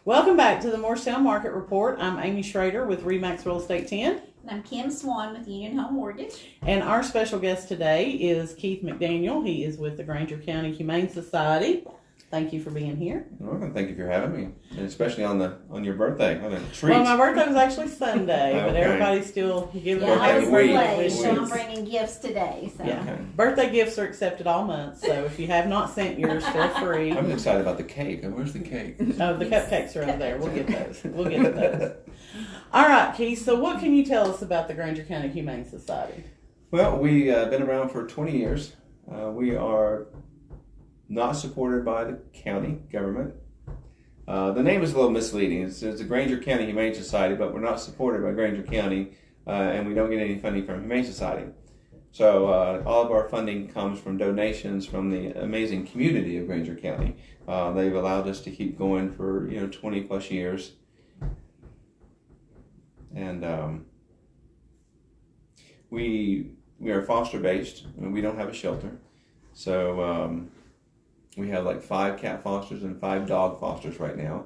Welcome back to the Morristown Market Report. I'm Amy Schrader with Remax Real Estate 10. And I'm Kim Swan with Union Home Mortgage. And our special guest today is Keith McDaniel. He is with the Granger County Humane Society. Thank you for being here. You're welcome. Thank you for having me, and especially on your birthday. What a treat! Well, my birthday was actually Sunday, but Okay. everybody's still giving Yeah, I happy was week. birthday late, so I'm wishes. bringing gifts today. So. Yeah, Okay. birthday gifts are accepted all month. So if you have not sent yours, feel free. I'm excited about the cake. Where's the cake? Oh, the cupcakes are over there. We'll get those. We'll get those. All right, Keith. So what can you tell us about the Granger County Humane Society? Well, we've been around for 20 years. We are not supported by the county government. The name is a little misleading. It's the Granger County Humane Society, but we're not supported by Granger County, and we don't get any funding from Humane Society. So all of our funding comes from donations from the amazing community of Granger County. They've allowed us to keep going for 20 plus years, and we are foster based, and we don't have a shelter. So we have like 5 cat fosters and 5 dog fosters right now.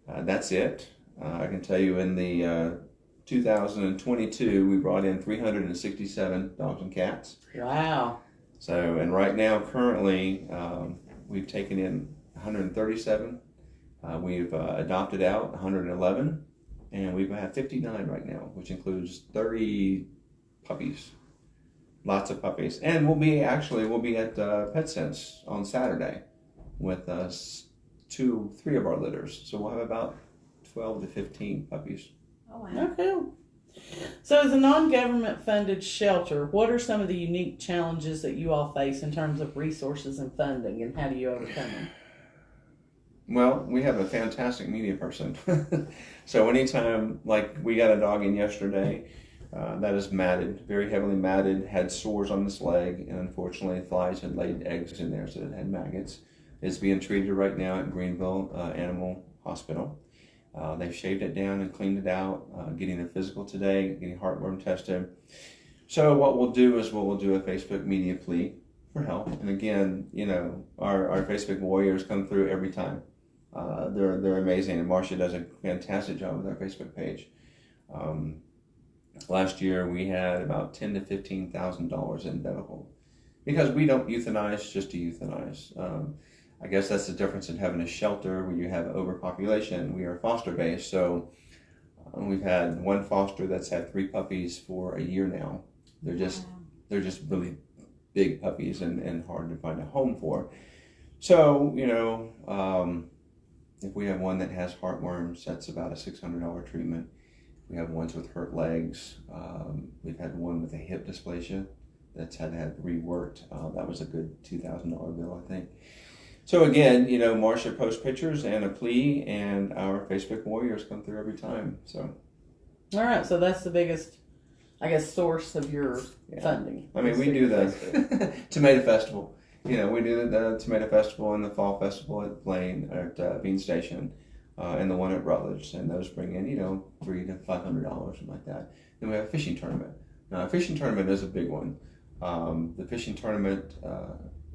That's it. I can tell you in the 2022, we brought in 367 dogs and cats. Wow. So, and right now, currently, we've taken in 137. We've adopted out 111, and we have 59 right now, which includes 30 puppies. Lots of puppies. And we'll be at PetSense on Saturday with 3 of our litters. So we'll have about 12 to 15 puppies. Oh, wow. Oh, cool. So as a non-government funded shelter, what are some of the unique challenges that you all face in terms of resources and funding, and how do you overcome them? Well, we have a fantastic media person. So anytime, like we got a dog in yesterday that is matted, very heavily matted, had sores on its leg, and unfortunately flies had laid eggs in there, so it had maggots. It's being treated right now at Greenville Animal Hospital. They've shaved it down and cleaned it out, getting a physical today, getting heartworm tested. So what we'll do is we'll do a Facebook media plea for help. And again, our Facebook warriors come through every time. They're amazing, and Marcia does a fantastic job with our Facebook page. Last year we had about $10,000 to $15,000 in medical, because we don't euthanize just to euthanize. I guess that's the difference in having a shelter where you have overpopulation. We are foster based, so we've had one foster that's had 3 puppies for a year now. They're just really big puppies and hard to find a home for. So if we have one that has heartworms, that's about a $600 treatment. We have ones with hurt legs. We've had one with a hip dysplasia that's had reworked. That was a good $2,000 bill, I think. So again, Marcia posts pictures and a plea, and our Facebook warriors come through every time. So, All right, so that's the biggest, I guess, source of your funding. I mean, we do the Tomato Festival. We do the Tomato Festival and the Fall Festival at Blaine, at Bean Station, and the one at Rutledge, and those bring in, $300 to $500, something like that. Then we have a fishing tournament. Now, a fishing tournament is a big one. The fishing tournament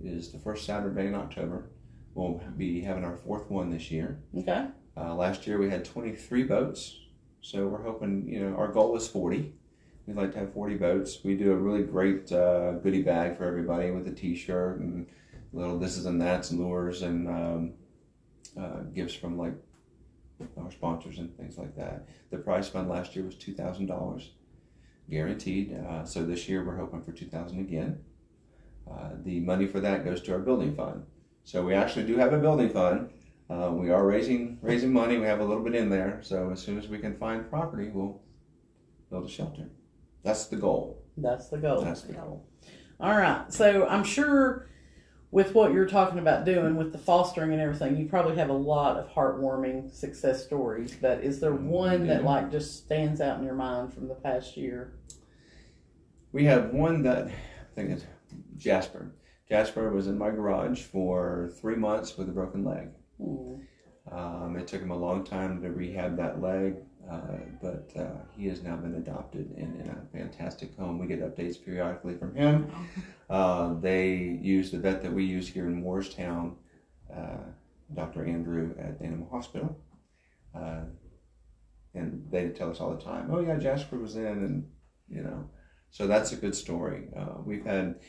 is the first Saturday in October. We'll be having our 4th one this year. Okay. Last year we had 23 boats, so we're hoping, our goal is 40. We'd like to have 40 boats. We do a really great goodie bag for everybody with a t-shirt and little thises and that's, lures, and gifts from like our sponsors and things like that. The prize fund last year was $2,000 guaranteed. So this year we're hoping for $2,000 again. The money for that goes to our building fund. So we actually do have a building fund. We are raising money. We have a little bit in there. So as soon as we can find property, we'll build a shelter. That's the goal. That's the goal. That's the goal. All right. So I'm sure with what you're talking about doing with the fostering and everything, you probably have a lot of heartwarming success stories. But is there one that like just stands out in your mind from the past year? We have one that I think it's Jasper. Jasper was in my garage for 3 months with a broken leg. It took him a long time to rehab that leg, but he has now been adopted in a fantastic home. We get updates periodically from him. They use the vet that we use here in Morristown, Dr. Andrew at the Animal Hospital. And they tell us all the time, oh yeah, Jasper was in, and so that's a good story. We've had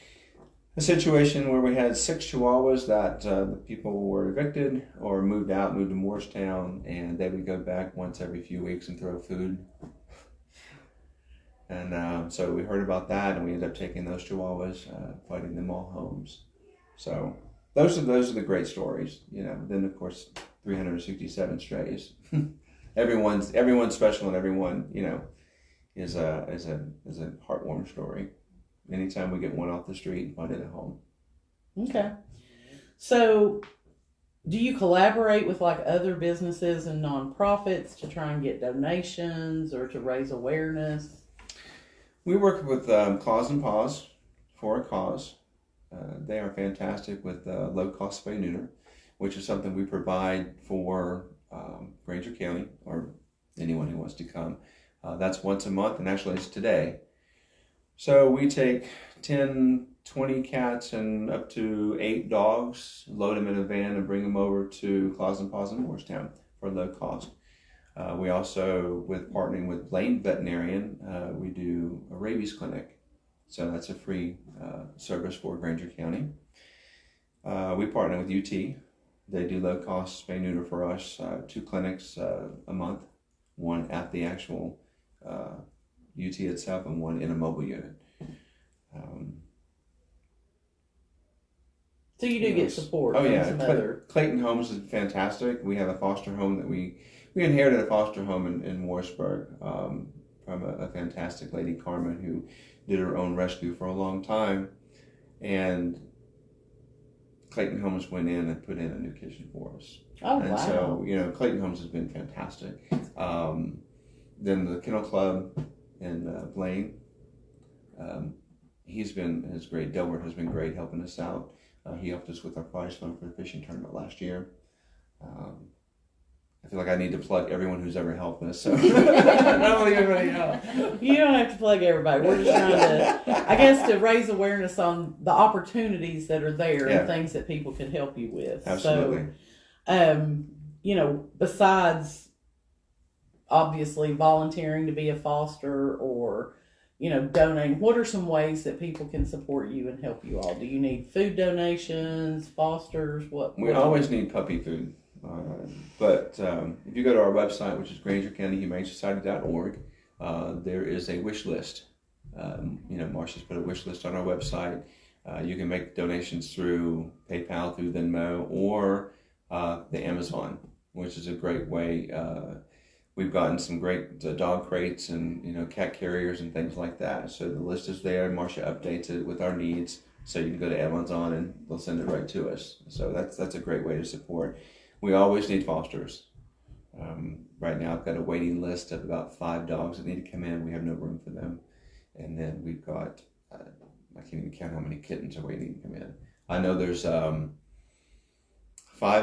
a situation where we had 6 Chihuahuas that the people were evicted or moved to Morristown, and they would go back once every few weeks and throw food. And so we heard about that, and we ended up taking those Chihuahuas, fighting them all homes. So those are the great stories, Then of course 367 strays. Everyone's special, and everyone is a heartwarming story. Anytime we get one off the street and find it at home. Okay. So, do you collaborate with like other businesses and nonprofits to try and get donations or to raise awareness? We work with Claws and Paws for a Cause. They are fantastic with low-cost spay neuter, which is something we provide for Granger County or anyone who wants to come. That's once a month, and actually it's today. So we take 10, 20 cats and up to 8 dogs, load them in a van, and bring them over to Claws and Paws in Morristown for low cost. We also, with partnering with Blaine Veterinarian, we do a rabies clinic. So that's a free service for Granger County. We partner with UT. They do low cost spay neuter for us, 2 clinics a month, one at the actual UT itself and one in a mobile unit. So you do get support. Oh from yeah, some other... Clayton Homes is fantastic. We have a foster home that we inherited a foster home in Morrisburg from a fantastic lady, Carmen, who did her own rescue for a long time, and Clayton Homes went in and put in a new kitchen for us. Oh, and wow. So Clayton Homes has been fantastic. Then the Kennel Club in Blaine, he's great. Delbert has been great helping us out. He helped us with our prize fund for the fishing tournament last year. I feel like I need to plug everyone who's ever helped us. So not only everybody else. You don't have to plug everybody. We're just trying to, I guess, to raise awareness on the opportunities that are there and things that people can help you with. Absolutely. So, besides obviously volunteering to be a foster or, donating, what are some ways that people can support you and help you all? Do you need food donations, fosters? We always need puppy food. But if you go to our website, which is GrangerCountyHumaneSociety.org, there is a wish list. Marcia's put a wish list on our website. You can make donations through PayPal, through Venmo, or the Amazon, which is a great way. We've gotten some great dog crates and cat carriers and things like that. So the list is there. Marcia updates it with our needs, so you can go to Amazon and they'll send it right to us. So that's a great way to support. We always need fosters. Right now I've got a waiting list of about 5 dogs that need to come in. We have no room for them. And then we've got, I can't even count how many kittens are waiting to come in. I know there's 5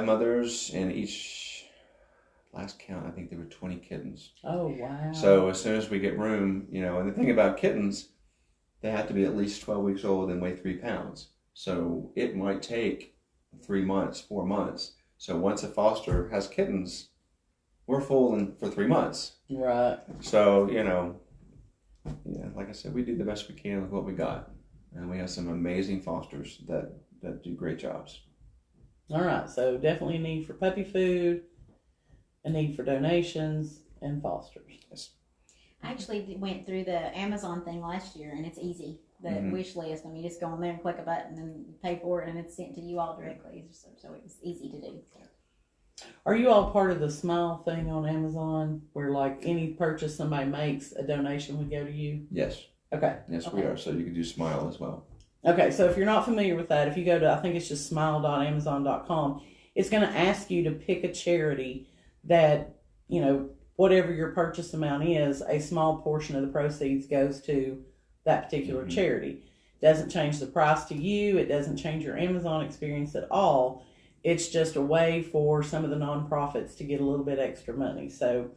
mothers, and each, last count, I think there were 20 kittens. Oh, wow. So as soon as we get room, and the thing about kittens, they have to be at least 12 weeks old and weigh 3 pounds. So it might take 3 months, 4 months. So once a foster has kittens, we're full for 3 months. Right. So, like I said, we do the best we can with what we got. And we have some amazing fosters that do great jobs. All right. So definitely a need for puppy food, a need for donations, and fosters. Yes. I actually went through the Amazon thing last year, and it's easy. The wish list, you just go on there and click a button and pay for it, and it's sent to you all directly. So it was easy to do. Are you all part of the Smile thing on Amazon, where like any purchase somebody makes, a donation would go to you? Yes. Okay. Yes, we are. So you can do Smile as well. Okay, so if you're not familiar with that, if you go to, I think it's just smile.amazon.com, it's going to ask you to pick a charity that, whatever your purchase amount is, a small portion of the proceeds goes to that particular charity. Doesn't change the price to you. It doesn't change your Amazon experience at all. It's just a way for some of the nonprofits to get a little bit extra money. So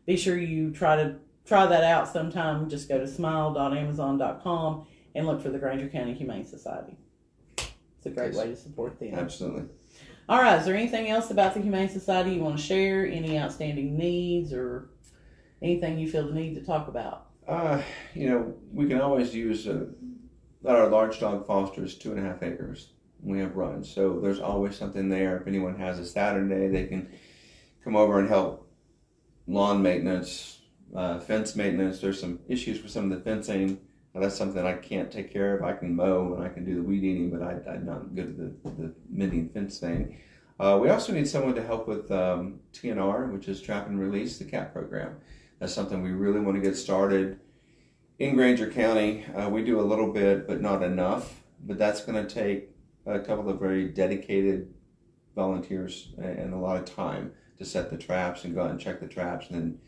be sure you try that out sometime. Just go to smile.amazon.com and look for the Granger County Humane Society. It's a great way to support them. Absolutely. All right. Is there anything else about the Humane Society you want to share? Any outstanding needs or anything you feel the need to talk about? We can always use our large dog foster is 2.5 acres. We have runs, so there's always something there. If anyone has a Saturday, they can come over and help lawn maintenance, fence maintenance. There's some issues with some of the fencing. Now, that's something I can't take care of. I can mow and I can do the weed eating, but I'm not good at the mending fence thing. We also need someone to help with TNR, which is Trap and Release, the CAT program. That's something we really want to get started in Granger County. We do a little bit, but not enough. But that's going to take a couple of very dedicated volunteers and a lot of time to set the traps and go out and check the traps, and then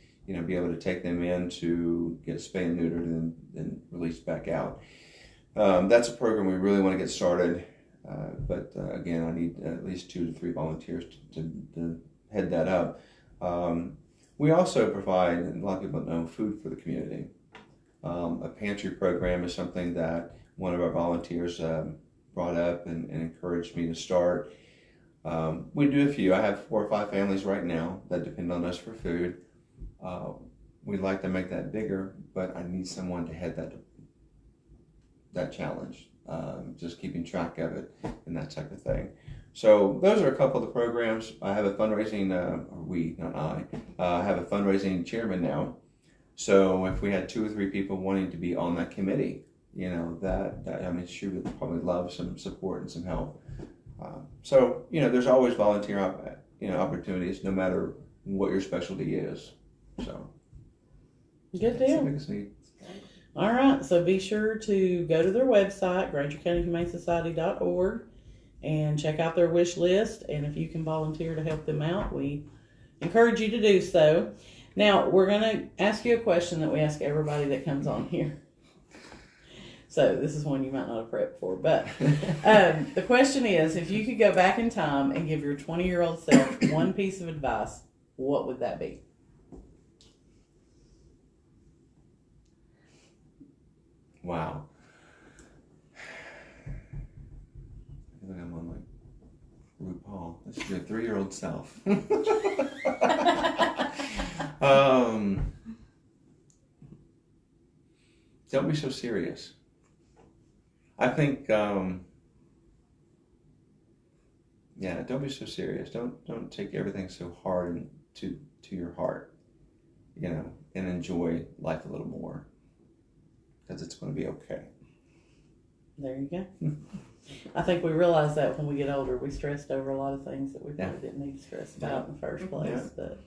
be able to take them in to get spay and neutered and then released back out. That's a program we really want to get started. But again, I need at least 2 to 3 volunteers to head that up. We also provide, and a lot of people don't know, food for the community. A pantry program is something that one of our volunteers brought up and encouraged me to start. We do a few. I have 4 or 5 families right now that depend on us for food. We'd like to make that bigger, but I need someone to head that challenge. Just keeping track of it and that type of thing. So those are a couple of the programs. I have a fundraising, I have a fundraising chairman now. So if we had 2 or 3 people wanting to be on that committee, she would probably love some support and some help. There's always volunteer opportunities, no matter what your specialty is. So good that's deal. the biggest need. All right, so be sure to go to their website, GrangerCountyHumaneSociety.org, and check out their wish list. And if you can volunteer to help them out, we encourage you to do so. Now, we're going to ask you a question that we ask everybody that comes on here. So this is one you might not have prepped for, but the question is, if you could go back in time and give your 20-year-old self one piece of advice, what would that be? Wow. I feel like I'm on like RuPaul. This is your 3-year-old self. Don't be so serious. I think, don't be so serious. Don't take everything so hard and to your heart, and enjoy life a little more, because it's going to be okay. There you go. I think we realize that when we get older, we stressed over a lot of things that we probably didn't need to stress about in the first place, but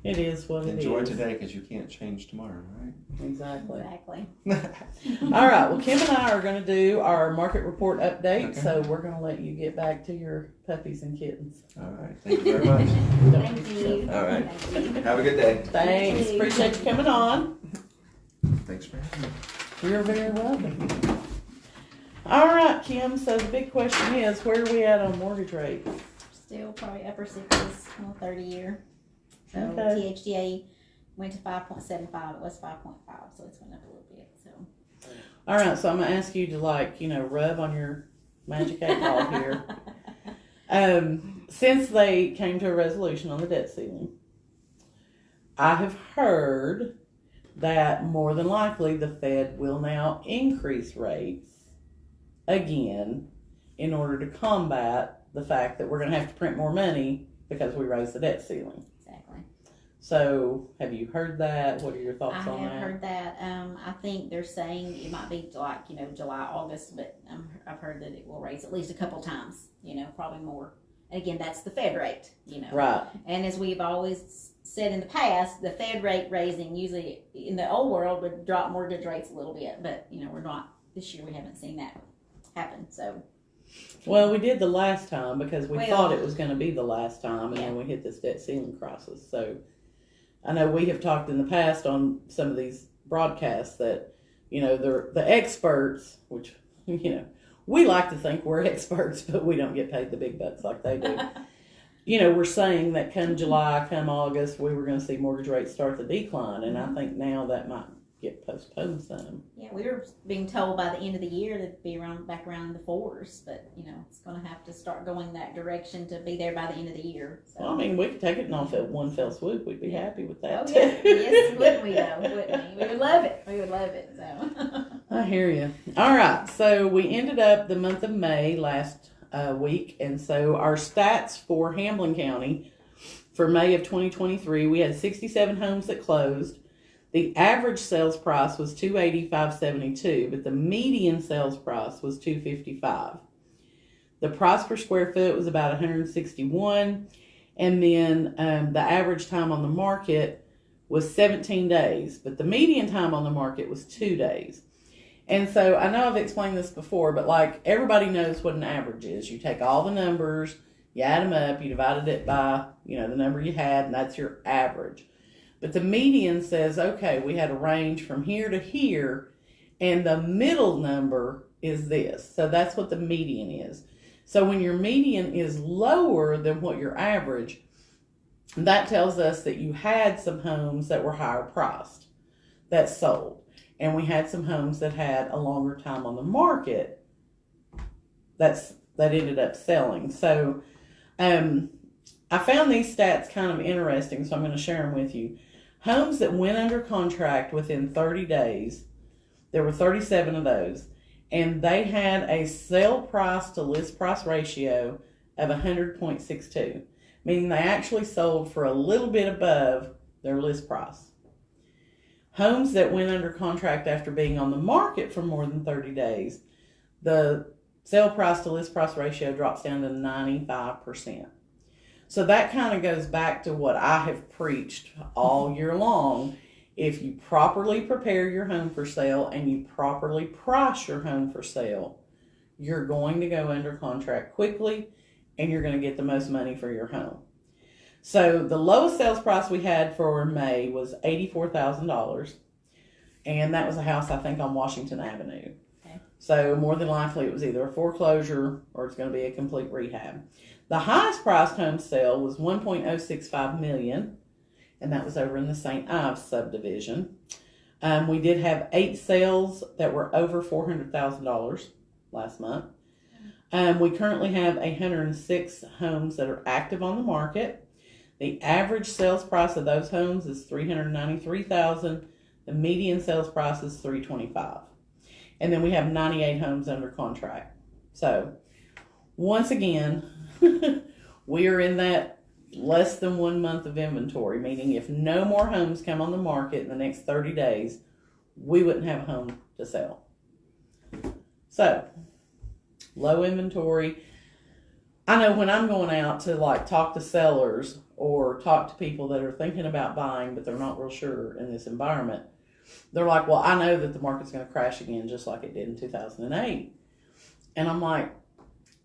it is what it is. Enjoy today, because you can't change tomorrow, right? Exactly. All right. Well, Kim and I are going to do our market report update, Okay. so we're going to let you get back to your puppies and kittens. All right. Thank you very much. Thank you. All right. Thank you. Have a good day. Thanks. Thank you. Appreciate you coming on. Thanks for having me. You're very welcome. All right, Kim. So the big question is, where are we at on mortgage rates? Still probably upper 60s on a 30-year. So Okay. THDA went to 5.75. It was 5.5, so it's went up a little bit. So All right. So I'm going to ask you to rub on your magic 8 ball here. Since they came to a resolution on the debt ceiling, I have heard that more than likely the Fed will now increase rates again in order to combat the fact that we're going to have to print more money because we raised the debt ceiling. exactly. So have you heard that? What are your thoughts I on have that? heard that. I think they're saying it might be July, August, but I've heard that it will raise at least a couple times. Probably more. Again, that's the Fed rate. Right. And as we've always said in the past, the Fed rate raising usually in the old world would drop mortgage rates a little bit, but we're not this year. We haven't seen that happen. So. Well, we did the last time because we Well, thought it was going to be the last time, and yeah. then we hit this debt ceiling crisis. So I know we have talked in the past on some of these broadcasts that, the experts, which, we like to think we're experts, but we don't get paid the big bucks like they do. We're saying that come July, come August, we were going to see mortgage rates start to decline, and I think now that might get postponed some. Yeah, we were being told by the end of the year to be back around the 4s, but it's going to have to start going that direction to be there by the end of the year. So. Well, I mean, we could take it off at one fell swoop. We'd be happy with that. Oh yeah, yes, wouldn't we though? Wouldn't we? We would love it. We would love it. So. I hear you. All right, so we ended up the month of May last week, and so our stats for Hamlin County for May of 2023, we had 67 homes that closed. The average sales price was $285.72, but the median sales price was $255. The price per square foot was about $161, and then the average time on the market was 17 days, but the median time on the market was 2 days. And so I know I've explained this before, but like everybody knows what an average is. You take all the numbers, you add them up, you divided it by the number you had, and that's your average. But the median says, okay, we had a range from here to here, and the middle number is this. So that's what the median is. So when your median is lower than what your average, that tells us that you had some homes that were higher priced that sold. And we had some homes that had a longer time on the market that ended up selling. So I found these stats kind of interesting, so I'm going to share them with you. Homes that went under contract within 30 days, there were 37 of those, and they had a sale price to list price ratio of 100.62, meaning they actually sold for a little bit above their list price. Homes that went under contract after being on the market for more than 30 days, the sale price to list price ratio drops down to 95%. So that kind of goes back to what I have preached all year long. If you properly prepare your home for sale and you properly price your home for sale, you're going to go under contract quickly and you're going to get the most money for your home. So the lowest sales price we had for May was $84,000. And that was a house, I think, on Washington Avenue. Okay. So more than likely it was either a foreclosure or it's going to be a complete rehab. The highest priced home sale was $1.065 million, and that was over in the St. Ives subdivision. We did have 8 sales that were over $400,000 last month. We currently have 106 homes that are active on the market. The average sales price of those homes is $393,000. The median sales price is $325,000. And then we have 98 homes under contract. So, once again, we are in that less than 1 month of inventory, meaning if no more homes come on the market in the next 30 days, we wouldn't have a home to sell. So, low inventory. I know when I'm going out to talk to sellers or talk to people that are thinking about buying, but they're not real sure in this environment, they're like, well, I know that the market's going to crash again just like it did in 2008. And I'm like,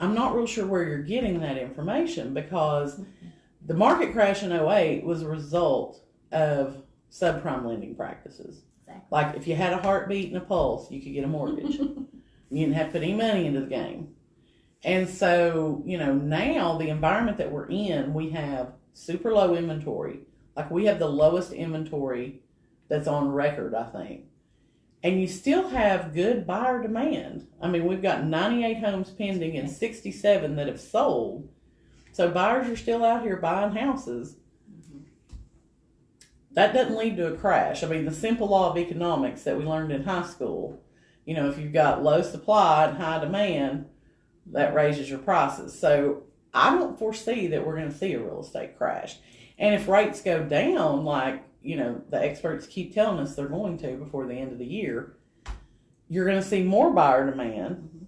I'm not real sure where you're getting that information, because the market crash in 2008 was a result of subprime lending practices. Exactly. Like if you had a heartbeat and a pulse, you could get a mortgage. You didn't have to put any money into the game. And so, now the environment that we're in, we have super low inventory. Like we have the lowest inventory that's on record, I think. And you still have good buyer demand. I mean, we've got 98 homes pending and 67 that have sold. So buyers are still out here buying houses. Mm-hmm. That doesn't lead to a crash. I mean, the simple law of economics that we learned in high school, if you've got low supply and high demand, that raises your prices. So I don't foresee that we're going to see a real estate crash. And if rates go down, the experts keep telling us they're going to before the end of the year, you're going to see more buyer demand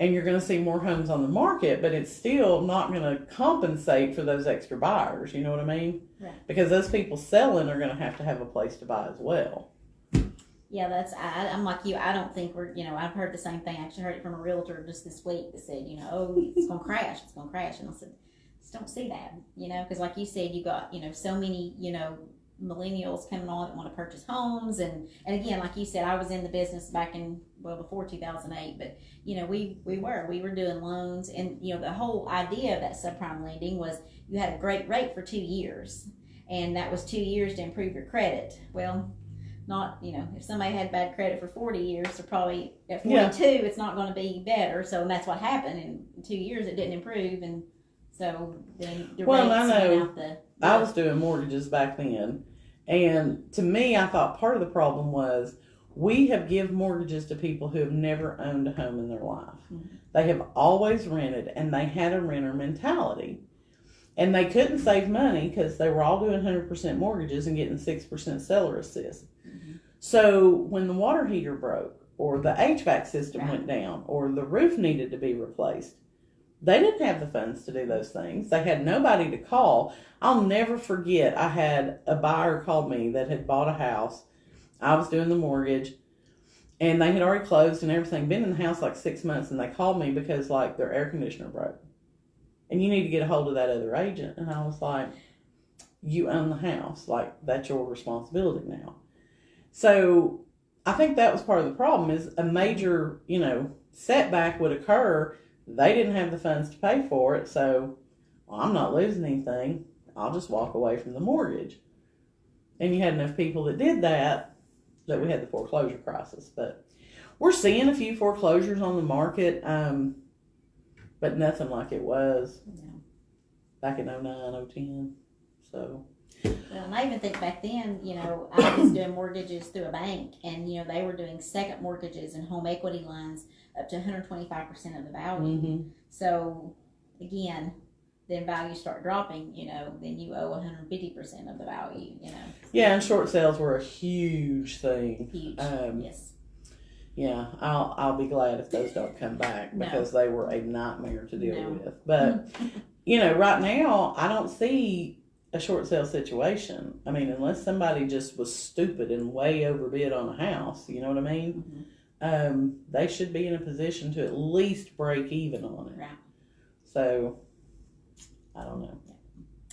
and you're going to see more homes on the market, but it's still not going to compensate for those extra buyers. You know what I mean? Right. Because those people selling are going to have a place to buy as well. Yeah, I'm like you. I don't think we're, I've heard the same thing. I actually heard it from a realtor just this week that said, oh, it's going to crash. It's going to crash. And I said, just don't see that, because like you said, you got, so many, millennials coming on that want to purchase homes. And again, like you said, I was in the business back in, before 2008, but, we were doing loans. And, the whole idea of that subprime lending was you had a great rate for 2 years. And that was 2 years to improve your credit. Well, not, if somebody had bad credit for 40 years, they're probably at 42, it's not going to be better. So, and that's what happened. In 2 years, it didn't improve. And so then the rates I know. out the. I was doing mortgages back then. And to me, I thought part of the problem was we have give mortgages to people who have never owned a home in their life. Mm-hmm. They have always rented, and they had a renter mentality. And they couldn't save money because they were all doing 100% mortgages and getting 6% seller assist. Mm-hmm. So when the water heater broke, or the HVAC system went down, or the roof needed to be replaced, they didn't have the funds to do those things. They had nobody to call. I'll never forget, I had a buyer call me that had bought a house. I was doing the mortgage, and they had already closed and everything, been in the house like 6 months, and they called me because like their air conditioner broke. And you need to get a hold of that other agent. And I was like, you own the house. Like, that's your responsibility now. So I think that was part of the problem, is a major, setback would occur. They didn't have the funds to pay for it. So, well, I'm not losing anything. I'll just walk away from the mortgage. And you had enough people that did that we had the foreclosure crisis. But we're seeing a few foreclosures on the market, but nothing like it was back in 2009, 2010. So. Well, and I even think back then, I was doing mortgages through a bank, and, they were doing second mortgages and home equity lines up to 125% of the value. Mm-hmm. So, again, then values start dropping, then you owe 150% of the value, Yeah, and short sales were a huge thing. Huge, yes. Yeah, I'll be glad if those don't come back, because they were a nightmare to deal with. But, right now, I don't see a short sale situation. I mean, unless somebody just was stupid and way overbid on a house, you know what I mean? Mm-hmm. They should be in a position to at least break even on it. Right. So, I don't know.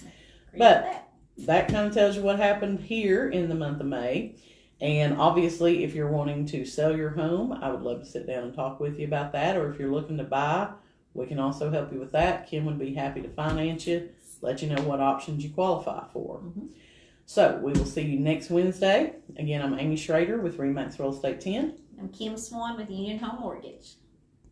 Yeah. But that kind of tells you what happened here in the month of May. And obviously, if you're wanting to sell your home, I would love to sit down and talk with you about that. Or if you're looking to buy, we can also help you with that. Kim would be happy to finance you, let you know what options you qualify for. Mm-hmm. So we will see you next Wednesday. Again, I'm Amy Schrader with Remax Real Estate 10. I'm Kim Swan with Union Home Mortgage.